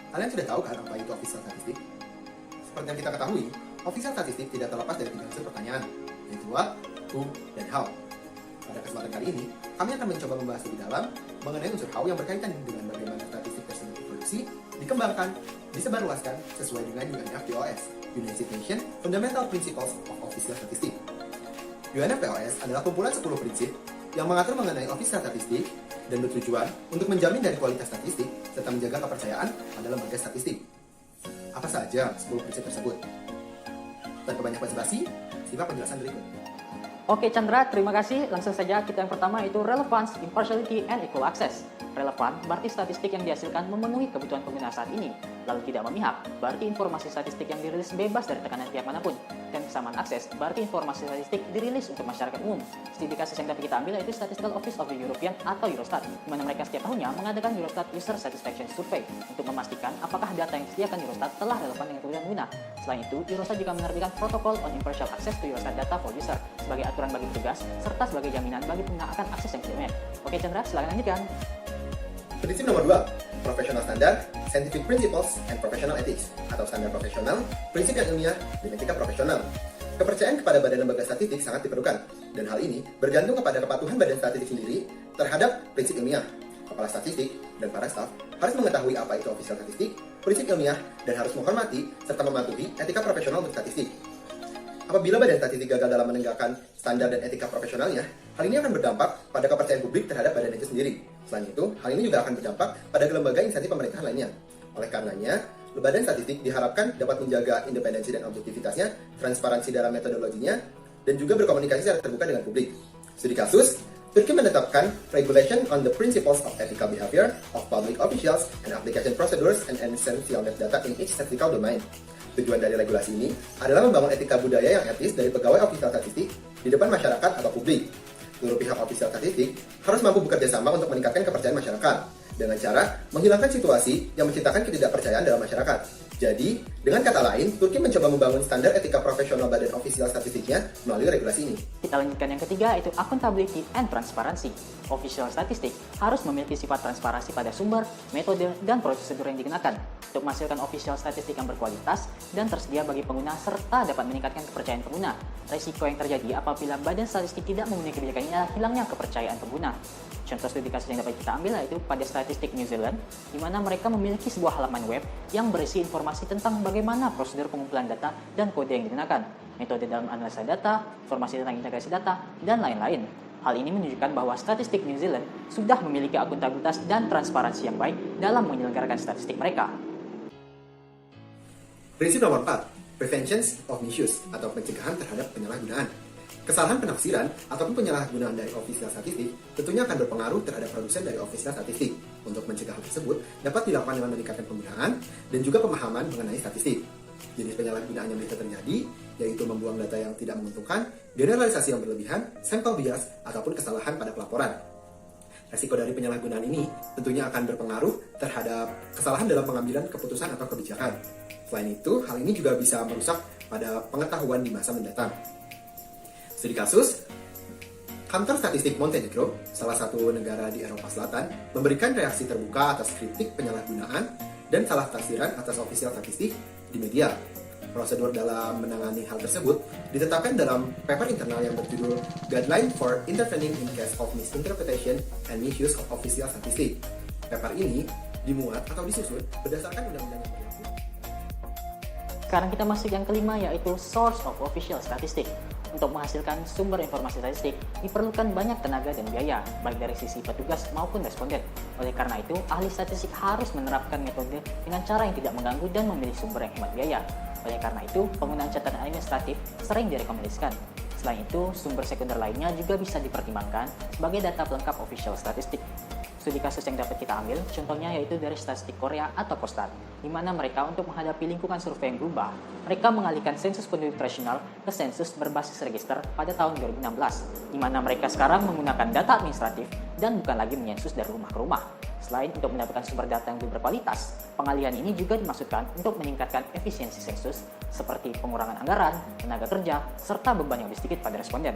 Kalian sudah tahu kan apa itu official statistik? Seperti yang kita ketahui, official statistik tidak terlepas dari tiga unsur pertanyaan, yaitu what, who, dan how. Pada kesempatan kali ini, kami akan mencoba membahas lebih dalam mengenai unsur how yang berkaitan dengan bagaimana statistik tersebut diproduksi, dikembangkan, disebarluaskan sesuai dengan UNFPOS, United Nations Fundamental Principles of Official Statistics. UNFPOS adalah kumpulan 10 prinsip yang mengatur mengenai official statistik dan bertujuan untuk menjamin dari kualitas statistik serta menjaga kepercayaan pada lembaga statistik. Apa saja 10 prinsip tersebut? Tanpa banyak basa-basi, simak penjelasan berikut. Oke Chandra, terima kasih. Langsung saja kita yang pertama itu relevance, impartiality, and equal access. Relevan berarti statistik yang dihasilkan memenuhi kebutuhan pengguna saat ini. Lalu tidak memihak berarti informasi statistik yang dirilis bebas dari tekanan pihak manapun. Dan kesamaan akses berarti informasi statistik dirilis untuk masyarakat umum. Studi kasus yang dapat kita ambil yaitu Statistical Office of the European atau Eurostat, di mana mereka setiap tahunnya mengadakan Eurostat User Satisfaction Survey untuk memastikan apakah data yang disediakan Eurostat telah relevan dengan kebutuhan pengguna. Selain itu, Eurostat juga menerbitkan Protocol on Impartial Access to Eurostat Data for User sebagai aturan bagi petugas serta sebagai jaminan bagi pengguna akan akses yang tidak. Oke Chandra, silakan lanjutkan. Prinsip nomor 2, Professional Standard, Scientific Principles, and Professional Ethics, atau standar profesional, prinsip yang ilmiah, dan etika profesional. Kepercayaan kepada badan lembaga statistik sangat diperlukan, dan hal ini bergantung kepada kepatuhan badan statistik sendiri terhadap prinsip ilmiah. Kepala statistik dan para staf harus mengetahui apa itu official statistik, prinsip ilmiah, dan harus menghormati serta mematuhi etika profesional berstatistik. Apabila badan statistik gagal dalam menegakkan standar dan etika profesionalnya, hal ini akan berdampak pada kepercayaan publik terhadap badan itu sendiri. Selain itu, hal ini juga akan berdampak pada lembaga instansi pemerintahan lainnya. Oleh karenanya, badan statistik diharapkan dapat menjaga independensi dan objektivitasnya, transparansi dalam metodologinya, dan juga berkomunikasi secara terbuka dengan publik. Studi kasus, Turki menetapkan Regulation on the Principles of Ethical Behavior of Public Officials and Application Procedures and Essential Data in each statistical domain. Tujuan dari regulasi ini adalah membangun etika budaya yang etis dari pegawai ofisial statistik di depan masyarakat atau publik. Seluruh pihak ofisial statistik harus mampu bekerja sama untuk meningkatkan kepercayaan masyarakat dengan cara menghilangkan situasi yang menciptakan ketidakpercayaan dalam masyarakat. Jadi, dengan kata lain, Turki mencoba membangun standar etika profesional badan ofisial statistiknya melalui regulasi ini. Kita lanjutkan yang ketiga, yaitu accountability and transparency. Official statistik harus memiliki sifat transparansi pada sumber, metode, dan prosedur yang digunakan untuk menghasilkan official statistik yang berkualitas dan tersedia bagi pengguna serta dapat meningkatkan kepercayaan pengguna. Risiko yang terjadi apabila badan statistik tidak memenuhi kebijakan ini adalah hilangnya kepercayaan pengguna. Contoh studi kasus yang dapat kita ambil yaitu pada Statistik New Zealand, di mana mereka memiliki sebuah halaman web yang berisi informasi tentang bagaimana prosedur pengumpulan data dan kode yang digunakan, metode dalam analisa data, informasi tentang integrasi data, dan lain-lain. Hal ini menunjukkan bahwa Statistik New Zealand sudah memiliki akuntabilitas dan transparansi yang baik dalam menyelenggarakan statistik mereka. Prinsip nomor 4, Prevention of Misuse atau pencegahan terhadap penyalahgunaan. Kesalahan penafsiran ataupun penyalahgunaan dari official statistik tentunya akan berpengaruh terhadap produsen dari official statistik. Untuk mencegah hal tersebut dapat dilakukan dengan meningkatkan penggunaan dan juga pemahaman mengenai statistik. Jenis penyalahgunaan yang bisa terjadi yaitu membuang data yang tidak menguntungkan, generalisasi yang berlebihan, sampel bias, ataupun kesalahan pada pelaporan. Resiko dari penyalahgunaan ini tentunya akan berpengaruh terhadap kesalahan dalam pengambilan keputusan atau kebijakan. Selain itu, hal ini juga bisa merusak pada pengetahuan di masa mendatang. Studi kasus, Kantor Statistik Montenegro, salah satu negara di Eropa Selatan, memberikan reaksi terbuka atas kritik penyalahgunaan dan salah tafsiran atas official statistik di media. Prosedur dalam menangani hal tersebut ditetapkan dalam paper internal yang berjudul Guideline for Intervening in Case of Misinterpretation and Misuse of Official Statistics. Paper ini dimuat atau disusun berdasarkan undang-undang yang berlaku. Sekarang kita masuk yang kelima, yaitu Source of Official Statistics. Untuk menghasilkan sumber informasi statistik, diperlukan banyak tenaga dan biaya, baik dari sisi petugas maupun responden. Oleh karena itu, ahli statistik harus menerapkan metode dengan cara yang tidak mengganggu dan memilih sumber yang hemat biaya. Oleh karena itu, penggunaan catatan administratif sering direkomendasikan. Selain itu, sumber sekunder lainnya juga bisa dipertimbangkan sebagai data pelengkap official statistik. Studi kasus yang dapat kita ambil, contohnya yaitu dari Statistik Korea atau Kostat, di mana mereka untuk menghadapi lingkungan survei yang berubah, mereka mengalihkan sensus penduduk tradisional ke sensus berbasis register pada tahun 2016, di mana mereka sekarang menggunakan data administratif dan bukan lagi menyensus dari rumah ke rumah. Selain untuk mendapatkan sumber data yang lebih berkualitas, pengalihan ini juga dimaksudkan untuk meningkatkan efisiensi sensus, seperti pengurangan anggaran, tenaga kerja, serta beban yang lebih sedikit pada responden.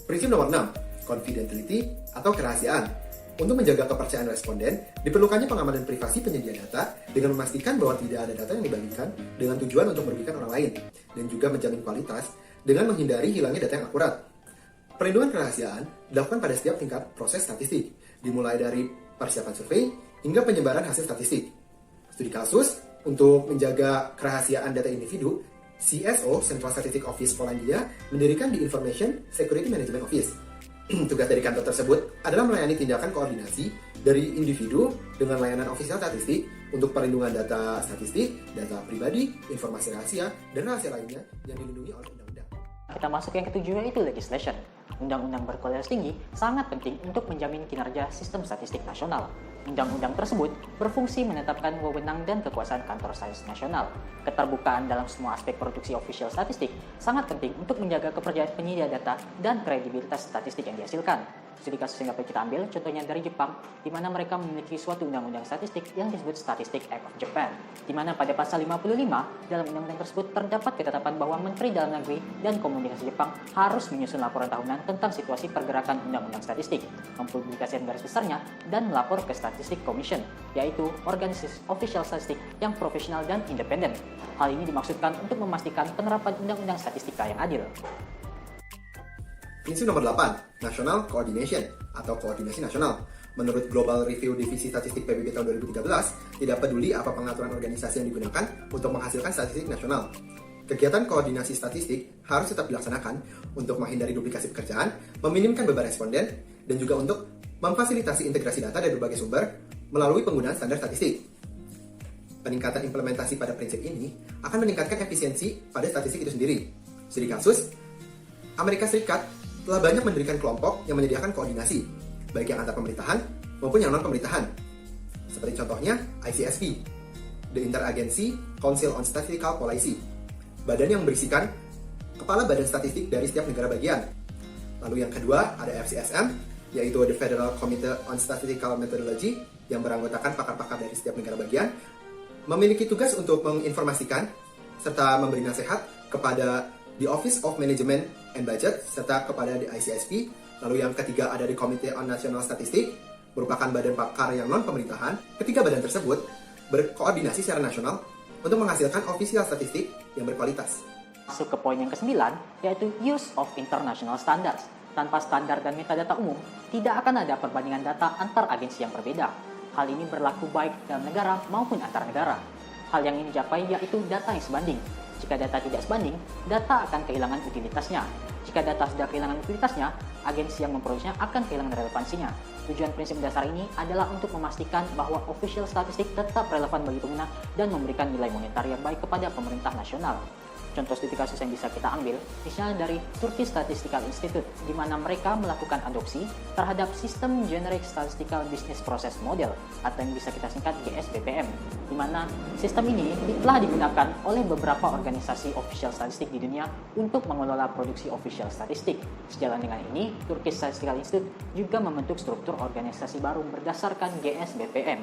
Prinsip nomor 6, confidentiality atau kerahasiaan. Untuk menjaga kepercayaan responden, diperlukannya pengamanan privasi penyedia data dengan memastikan bahwa tidak ada data yang dibagikan dengan tujuan untuk merugikan orang lain, dan juga menjamin kualitas dengan menghindari hilangnya data yang akurat. Perlindungan kerahasiaan dilakukan pada setiap tingkat proses statistik, dimulai dari persiapan survei hingga penyebaran hasil statistik. Studi kasus untuk menjaga kerahasiaan data individu, CSO (Central Statistics Office) Polandia mendirikan di Information Security Management Office. Tugas dari kantor tersebut adalah melayani tindakan koordinasi dari individu dengan layanan ofisial statistik untuk perlindungan data statistik, data pribadi, informasi rahasia, dan rahasia lainnya yang dilindungi oleh undang-undang. Kita masuk yang ketujuh, yaitu legislation. Undang-undang berkualitas tinggi sangat penting untuk menjamin kinerja sistem statistik nasional. Undang-undang tersebut berfungsi menetapkan wewenang dan kekuasaan kantor statistik nasional. Keterbukaan dalam semua aspek produksi official statistik sangat penting untuk menjaga kepercayaan penyedia data dan kredibilitas statistik yang dihasilkan. Studi kasus yang dapat kita ambil contohnya dari Jepang, di mana mereka memiliki suatu undang-undang statistik yang disebut Statistic Act of Japan, di mana pada pasal 55 dalam undang-undang tersebut terdapat ketetapan bahwa Menteri Dalam Negeri dan Komunikasi Jepang harus menyusun laporan tahunan tentang situasi pergerakan undang-undang statistik, mempublikasikan garis besarnya, dan melapor ke Statistic Commission, yaitu organisasi official statistik yang profesional dan independen. Hal ini dimaksudkan untuk memastikan penerapan undang-undang statistika yang adil. Prinsip nomor 8, National Coordination atau koordinasi nasional. Menurut Global Review Divisi Statistik PBB tahun 2013, tidak peduli apa pengaturan organisasi yang digunakan untuk menghasilkan statistik nasional. Kegiatan koordinasi statistik harus tetap dilaksanakan untuk menghindari duplikasi pekerjaan, meminimkan beban responden, dan juga untuk memfasilitasi integrasi data dari berbagai sumber melalui penggunaan standar statistik. Peningkatan implementasi pada prinsip ini akan meningkatkan efisiensi pada statistik itu sendiri. Studi kasus, Amerika Serikat telah banyak mendirikan kelompok yang menyediakan koordinasi, baik yang antar pemerintahan maupun yang non-pemerintahan. Seperti contohnya ICSP, The Interagency Council on Statistical Policy, badan yang berisikan kepala badan statistik dari setiap negara bagian. Lalu yang kedua ada FCSM, yaitu The Federal Committee on Statistical Methodology, yang beranggotakan pakar-pakar dari setiap negara bagian, memiliki tugas untuk menginformasikan serta memberi nasihat kepada the Office of Management and Budget, serta kepada the ICSP. Lalu yang ketiga ada di Committee on National Statistics, merupakan badan pakar yang non-pemerintahan. Ketiga badan tersebut berkoordinasi secara nasional untuk menghasilkan official statistik yang berkualitas. Masuk ke poin yang ke-9, yaitu use of international standards. Tanpa standar dan metadata umum, tidak akan ada perbandingan data antar agensi yang berbeda. Hal ini berlaku baik dalam negara maupun antar negara. Hal yang ingin dicapai yaitu data yang sebanding. Jika data tidak sebanding, data akan kehilangan utilitasnya. Jika data sudah kehilangan utilitasnya, agensi yang memproduksinya akan kehilangan relevansinya. Tujuan prinsip dasar ini adalah untuk memastikan bahwa official statistik tetap relevan bagi pengguna dan memberikan nilai moneter yang baik kepada pemerintah nasional. Contoh studi kasus yang bisa kita ambil, misalnya dari Turkish Statistical Institute, di mana mereka melakukan adopsi terhadap Sistem Generic Statistical Business Process Model, atau yang bisa kita singkat GSBPM, di mana sistem ini telah digunakan oleh beberapa organisasi official statistik di dunia untuk mengelola produksi official statistik. Sejalan dengan ini, Turkish Statistical Institute juga membentuk struktur organisasi baru berdasarkan GSBPM.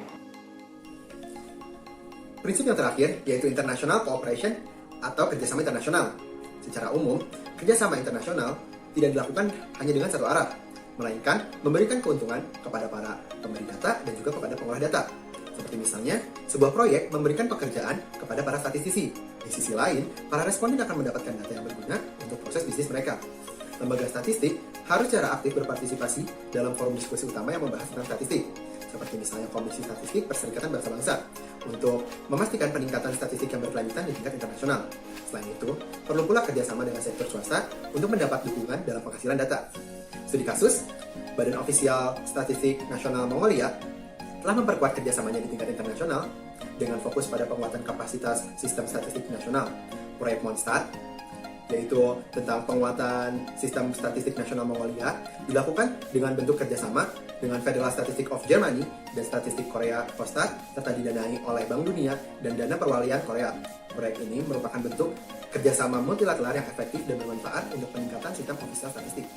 Prinsip yang terakhir yaitu International Cooperation atau kerjasama internasional. Secara umum, kerjasama internasional tidak dilakukan hanya dengan satu arah, melainkan memberikan keuntungan kepada para pemberi data dan juga kepada pengolah data. Seperti misalnya, sebuah proyek memberikan pekerjaan kepada para statistisi. Di sisi lain, para responden akan mendapatkan data yang berguna untuk proses bisnis mereka. Lembaga statistik harus secara aktif berpartisipasi dalam forum diskusi utama yang membahas tentang statistik, seperti misalnya Komisi Statistik Perserikatan Bangsa-Bangsa, untuk memastikan peningkatan statistik yang berkelanjutan di tingkat internasional. Selain itu, perlu pula kerjasama dengan sektor swasta untuk mendapat dukungan dalam penghasilan data. Studi kasus, Badan Ofisial Statistik Nasional Mongolia telah memperkuat kerjasamanya di tingkat internasional dengan fokus pada penguatan kapasitas sistem statistik nasional. Proyek Monstat, yaitu tentang penguatan sistem statistik nasional Mongolia, dilakukan dengan bentuk kerjasama dengan Federal Statistic of Germany dan Statistik Korea Kostat, serta didanai oleh Bank Dunia dan Dana Perwalian Korea. Proyek ini merupakan bentuk kerjasama multilateral yang efektif dan bermanfaat untuk peningkatan sistem ofisial statistik.